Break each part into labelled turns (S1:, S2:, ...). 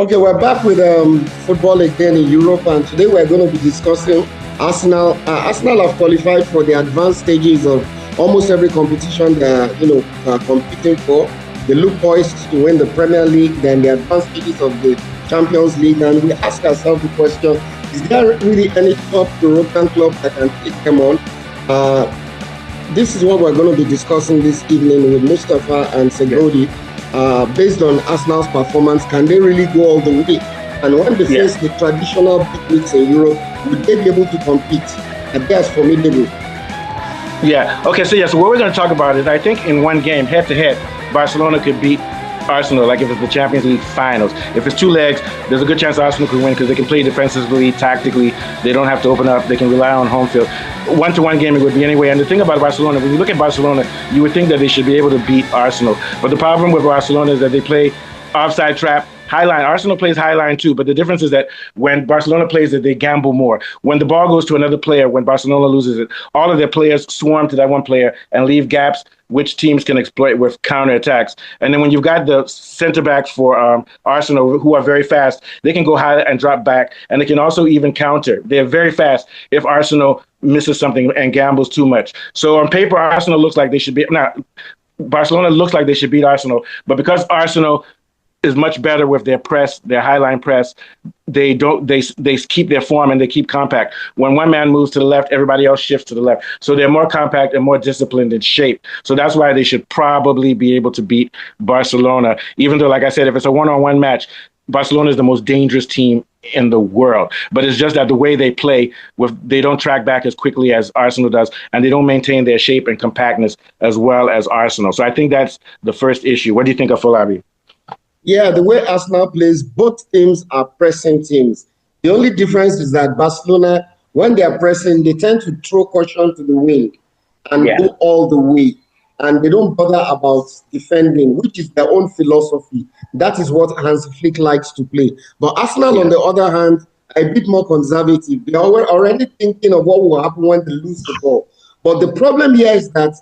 S1: Okay, we're back with football again in Europe, and today we're going to be discussing Arsenal. Arsenal have qualified for the advanced stages of almost every competition they're competing for. They look poised to win the Premier League, then the advanced stages of the Champions League, and we ask ourselves the question: is there really any top European club that can take them on? This is what we're going to be discussing this evening with Mustafa and Segodi. Based on Arsenal's performance, can they really go all the way? And when they face the traditional big leagues in Europe, would they be able to compete? And that's formidable.
S2: Yeah. Okay. So what we're going to talk about is, I think in one game, head to head, Barcelona could beat Arsenal, like if it's the Champions League finals. If it's two legs, there's a good chance Arsenal could win because they can play defensively, tactically. They don't have to open up. They can rely on home field. One-to-one game it would be anyway. And the thing about Barcelona, when you look at Barcelona, you would think that they should be able to beat Arsenal. But the problem with Barcelona is that they play offside trap, high line. Arsenal plays high line too, but the difference is that when Barcelona plays it, they gamble more. When the ball goes to another player, when Barcelona loses it, all of their players swarm to that one player and leave gaps which teams can exploit with counterattacks. And then when you've got the center backs for Arsenal who are very fast, they can go high and drop back, and they can also even counter. They're very fast if Arsenal misses something and gambles too much. So on paper, Arsenal looks like they should be Barcelona looks like they should beat Arsenal, but because Arsenal is much better with their press, their highline press, they keep their form and they keep compact. When one man moves to the left, everybody else shifts to the left. So they're more compact and more disciplined in shape. So that's why they should probably be able to beat Barcelona, even though, like I said, if it's a one-on-one match, Barcelona is the most dangerous team in the world. But it's just that the way they play, they don't track back as quickly as Arsenal does, and they don't maintain their shape and compactness as well as Arsenal. So I think that's the first issue. What do you think of Folabi?
S1: Yeah, the way Arsenal plays, both teams are pressing teams. The only difference is that Barcelona, when they are pressing, they tend to throw caution to the wind and go all the way. And they don't bother about defending, which is their own philosophy. That is what Hans Flick likes to play. But Arsenal, on the other hand, are a bit more conservative. They are already thinking of what will happen when they lose the ball. But the problem here is that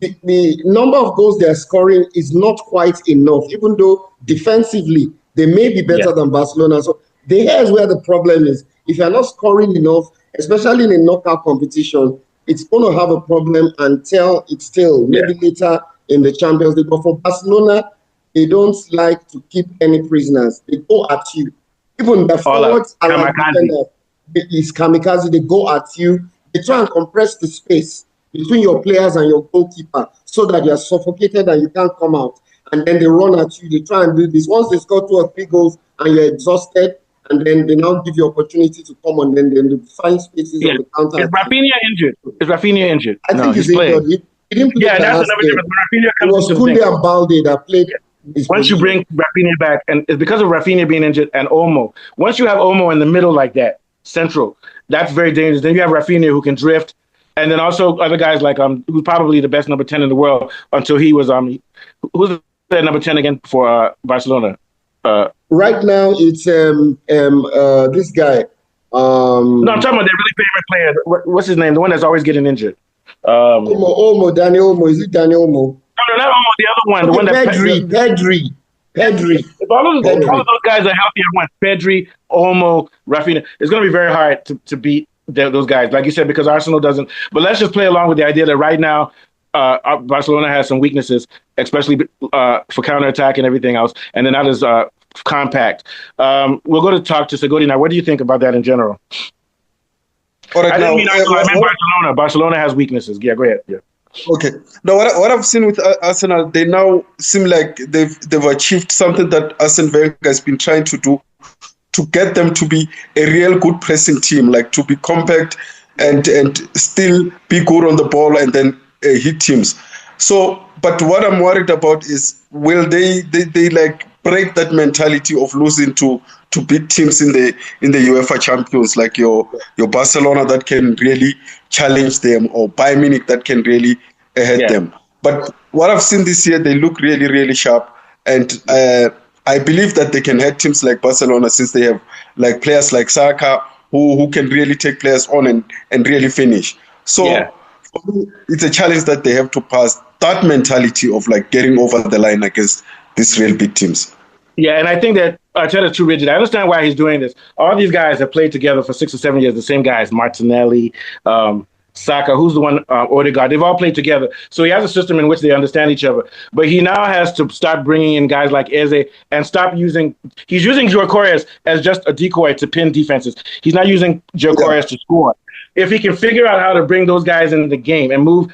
S1: the number of goals they are scoring is not quite enough, even though defensively they may be better than Barcelona. So here's where the problem is. If you're not scoring enough, especially in a knockout competition, it's going to have a problem until it's still maybe later in the Champions League. But for Barcelona, they don't like to keep any prisoners. They go at you. Even the forwards are like defenders. It's kamikaze. They go at you. They try and compress the space between your players and your goalkeeper so that you're suffocated and you can't come out. And then they run at you. They try and do this. Once they score 2 or 3 goals and you're exhausted, and then they now give you opportunity to come on, then they find spaces on the counter.
S2: Is Rafinha injured?
S1: I think he's injured. He didn't play that's another difference. It was Koundé and Balde that played.
S2: Once you bring Rafinha back, and it's because of Rafinha being injured and Olmo. Once you have Olmo in the middle like that, central, that's very dangerous. Then you have Rafinha who can drift. And then also other guys like who's probably the best number 10 in the world until he was who's the number 10 again for Barcelona?
S1: Right now it's this guy.
S2: No, I'm talking about their really favorite player. What's his name? The one that's always getting injured.
S1: Daniel Olmo. Is it Daniel Olmo?
S2: No, not Olmo. The other one. The one that
S1: Pedri.
S2: If all of those guys are healthy at once, Pedri, Olmo, Rafinha, it's going to be very hard to beat those guys, like you said, because Arsenal doesn't. But let's just play along with the idea that right now Barcelona has some weaknesses, especially for counterattack and everything else, and then that is compact. We'll go to talk to Segodi now. What do you think about that in general? I mean Barcelona. Barcelona has weaknesses. Yeah, go ahead. Yeah.
S3: Okay. Now, what I've seen with Arsenal, they now seem like they've achieved something that Arsene Wenger has been trying to do, to get them to be a real good pressing team, like to be compact and still be good on the ball and then hit teams. So, but what I'm worried about is, will they like break that mentality of losing to beat teams in the UEFA Champions, like your Barcelona that can really challenge them, or Bayern Munich that can really hit them. But what I've seen this year, they look really, really sharp, and I believe that they can hit teams like Barcelona, since they have like players like Saka who can really take players on and really finish. So for me, it's a challenge that they have to pass, that mentality of like getting over the line against these real big teams.
S2: Yeah, and I think that Arteta's too rigid. I understand why he's doing this. All these guys have played together for 6 or 7 years. The same guys, Martinelli, Saka, who's the one, Odegaard. They've all played together. So he has a system in which they understand each other. But he now has to start bringing in guys like Eze and stop using – he's using Gyökeres as just a decoy to pin defenses. He's not using Gyökeres to score. If he can figure out how to bring those guys into the game and move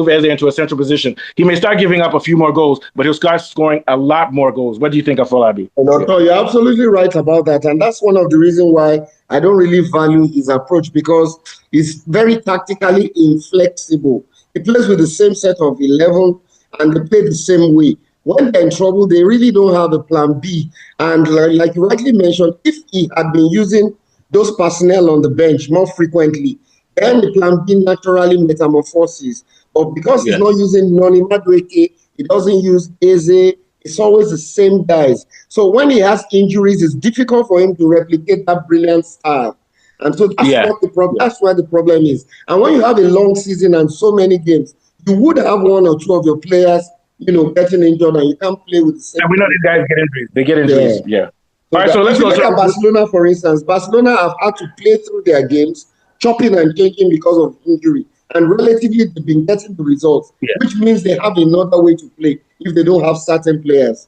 S2: Eze into a central position, he may start giving up a few more goals, but he'll start scoring a lot more goals. What do you think of Folabi?
S1: No, you're absolutely right about that. And that's one of the reasons why I don't really value his approach, because he's very tactically inflexible. He plays with the same set of 11 and they play the same way. When they're in trouble, they really don't have a plan B. And like you rightly mentioned, if he had been using those personnel on the bench more frequently, then the plan B naturally metamorphoses. But because he's not using Noni Madueke, he doesn't use Eze, it's always the same guys. So when he has injuries, it's difficult for him to replicate that brilliant style. And so that's what the problem. That's where the problem is. And when you have a long season and so many games, you would have one or two of your players, getting injured, and you can't play with the same.
S2: And we know these guys get injuries. They get injuries. Yeah.
S1: So all right, so let's go. Look at Barcelona, for instance. Barcelona have had to play through their games, chopping and changing because of injury. And relatively, they've been getting the results, which means they have another way to play if they don't have certain players.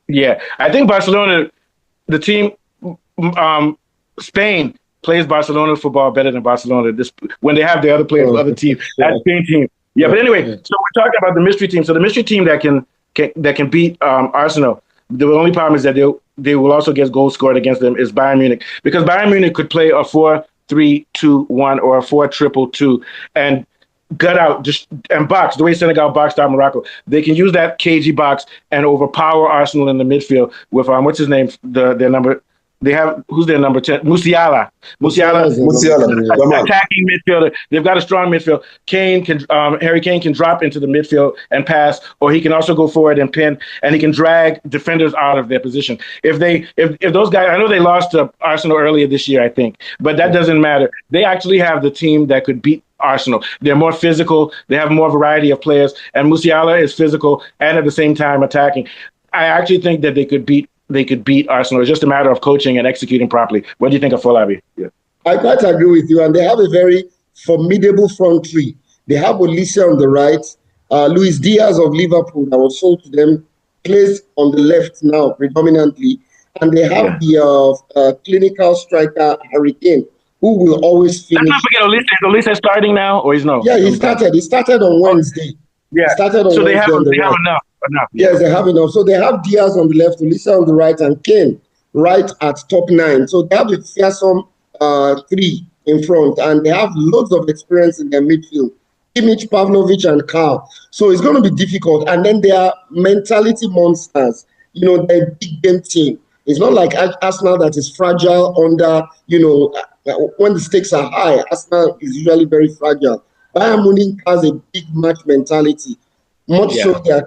S2: Yeah, I think Barcelona, the team, Spain plays Barcelona football better than Barcelona. When they have the other players, the other team, that Spain team. Yeah, but anyway, so we're talking about the mystery team. So the mystery team that can beat Arsenal. The only problem is that they will also get goals scored against them is Bayern Munich, because Bayern Munich could play a 4-3-2-1 or a 4-2-2-2 and gut out and box the way Senegal boxed out Morocco. They can use that cagey box and overpower Arsenal in the midfield with what's his name? Their number. They have who's their number 10? Musiala, attacking midfielder. They've got a strong midfield. Harry Kane can drop into the midfield and pass, or he can also go forward and pin, and he can drag defenders out of their position. If those guys, I know they lost to Arsenal earlier this year, I think, but that doesn't matter. They actually have the team that could beat Arsenal. They're more physical. They have more variety of players, and Musiala is physical and at the same time attacking. I actually think that they could beat Arsenal. It's just a matter of coaching and executing properly. What do you think of Folabi? Yeah.
S1: I quite agree with you. And they have a very formidable front three. They have Olise on the right. Luis Diaz of Liverpool, that was sold to them, plays on the left now predominantly. And they have the clinical striker, Harry Kane, who will always finish.
S2: Let's not forget Olise. Is Olise starting now, or is no?
S1: Yeah, he started. He started on Wednesday.
S2: Yeah. So they have enough.
S1: Yes, they have enough. So they have Diaz on the left, Olise on the right, and Kane right at top 9. So they have a fearsome 3 in front, and they have loads of experience in their midfield. Kimmich, Pavlovic, and Karl. So it's going to be difficult. And then they are mentality monsters. They're a big game team. It's not like Arsenal that is fragile under, when the stakes are high. Arsenal is usually very fragile. Bayern Munich has a big match mentality. Much so their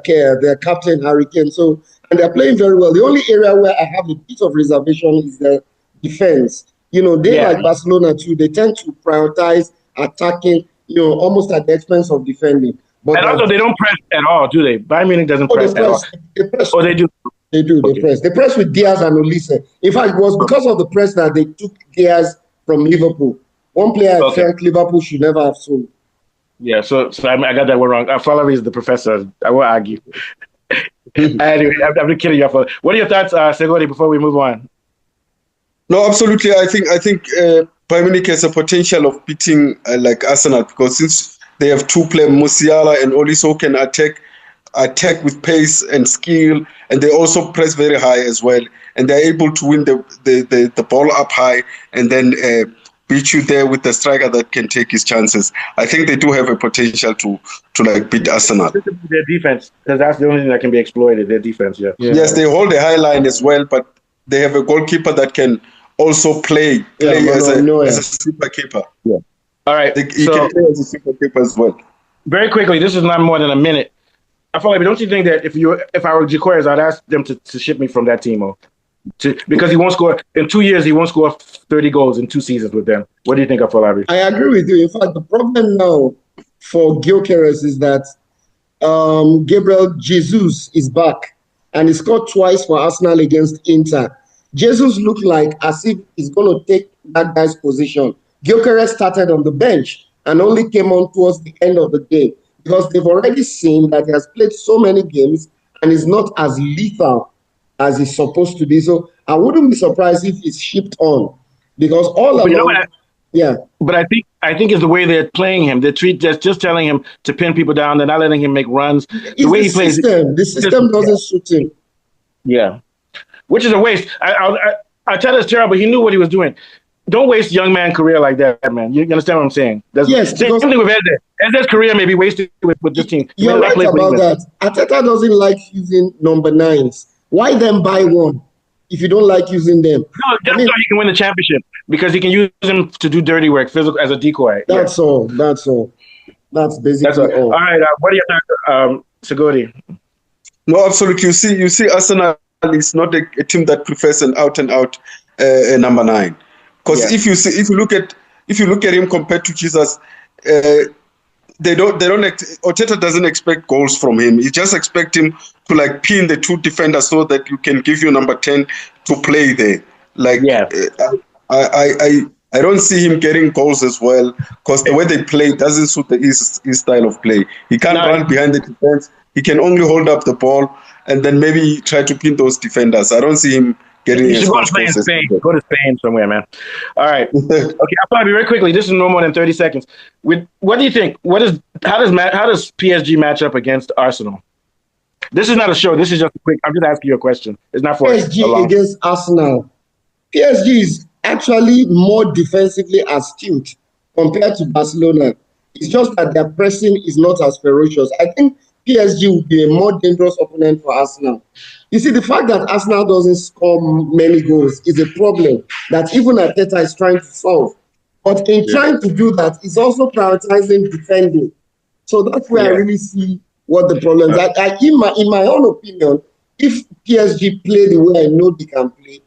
S1: captain, Harry Kane. So, and they're playing very well. The only area where I have a bit of reservation is the defense. They like Barcelona too. They tend to prioritize attacking, almost at the expense of defending.
S2: But also, they don't press at all, do they? Bayern Munich doesn't press at all.
S1: They press.
S2: Oh, they do.
S1: They do. They press. They press with Diaz and Olise. In fact, it was because of the press that they took Diaz from Liverpool. One player I felt Liverpool should never have sold.
S2: Yeah, so I got that one wrong. Folabi is the professor. I won't argue. Anyway, I'm kidding you. What are your thoughts, Segori, before we move on?
S3: No, absolutely. I think Bayern Munich has a potential of beating like Arsenal, because since they have 2 players, Musiala and Olise, who can attack with pace and skill, and they also press very high as well, and they're able to win the ball up high and then beat you there with the striker that can take his chances. I think they do have a potential to like beat Arsenal.
S2: Their defense, because that's the only thing that can be exploited. Their defense,
S3: Yes, they hold a high line as well, but they have a goalkeeper that can also play as a super keeper.
S2: Yeah. All right.
S3: He can play as a super keeper as well.
S2: Very quickly, this is not more than a minute. I feel like, don't you think that if I were Gyökeres, I'd ask them to ship me from that team, because he won't score in 2 years. He won't score 30 goals in 2 seasons with them. What do you think of Folabi?
S1: I agree with you. In fact, the problem now for Gyökeres is that Gabriel Jesus is back, and he scored twice for Arsenal against Inter. Jesus looked like as if he's going to take that guy's position. Gyökeres started on the bench and only came on towards the end of the game because they've already seen that he has played so many games and is not as lethal as he's supposed to be. So I wouldn't be surprised if he's shipped on because all along, yeah.
S2: But I think it's the way they're playing him. They treat just telling him to pin people down. They're not letting him make runs.
S1: The way he plays, the system doesn't suit him.
S2: Yeah, which is a waste. I tell it's terrible. He knew what he was doing. Don't waste young man career like that, man. You understand what I'm saying?
S1: Yes.
S2: Same thing with Eze. Eze's career may be wasted with this team.
S1: You're right about that. Arteta doesn't like using number 9s. Why then buy one if you don't like using them?
S2: No, just so he can win the championship because he can use them to do dirty work, physical as a decoy.
S1: That's all. That's basically all.
S2: All right. What are your thoughts, Segodi?
S3: No, absolutely. You see, Arsenal is not a team that prefers an out-and-out number 9. Because if you look at him compared to Jesus, Arteta doesn't expect goals from him. He just expects him to like pin the 2 defenders so that you can give your number 10 to play there. Like, I don't see him getting goals as well because the way they play doesn't suit his style of play. He can't run behind the defense. He can only hold up the ball and then maybe try to pin those defenders. I don't see him getting.
S2: You should go to play in Spain. Go to Spain somewhere, man. All right. Okay, I'll probably very quickly. This is no more than 30 seconds. What do you think? How does PSG match up against Arsenal? This is not a show. This is just a quick. I'm just asking you a question. It's not for
S1: PSG against Arsenal. PSG is actually more defensively astute compared to Barcelona. It's just that their pressing is not as ferocious. I think PSG will be a more dangerous opponent for Arsenal. You see, the fact that Arsenal doesn't score many goals is a problem that even Arteta is trying to solve. But in trying to do that, he's also prioritizing defending. So that's where I really see what the problem is. In my own opinion, if PSG play the way I know they can play,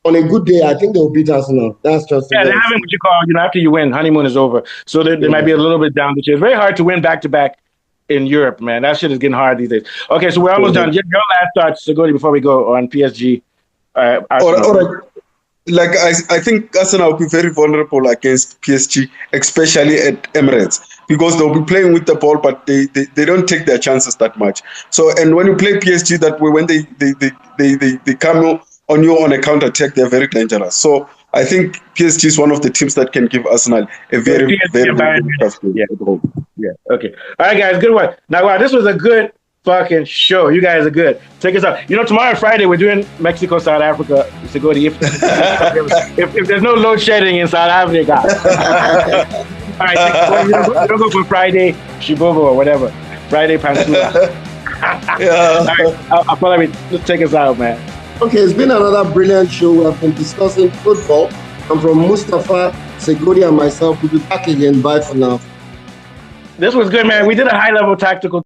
S1: on a good day, I think they'll beat Arsenal. That's just
S2: they're having what you call, after you win, honeymoon is over. So they might be a little bit down the chair. It's very hard to win back-to-back in Europe, man. That shit is getting hard these days. Okay, so we're almost done. Your last thoughts, Segodi, before we go on PSG.
S3: Like I think Arsenal will be very vulnerable against PSG, especially at Emirates, because they'll be playing with the ball, but they don't take their chances that much. So, and when you play PSG that way, when they come on you on a counter attack, they're very dangerous. So I think PSG is one of the teams that can give Arsenal a very tough game.
S2: Yeah. Okay. All right, guys. Good one. Now, wow, this was a good fucking show. You guys are good. Take us out. Tomorrow Friday we're doing Mexico, South Africa. Segodi, if there's no load shedding in South Africa. All right. You don't go for Friday Shibobo or whatever. Friday Pansula. All right. I'll follow me. Just take us out, man.
S1: Okay, it's been another brilliant show. We have been discussing football. I'm from Mustafa, Segodi, and myself. We'll be back again. Bye for now.
S2: This was good, man. We did a high-level tactical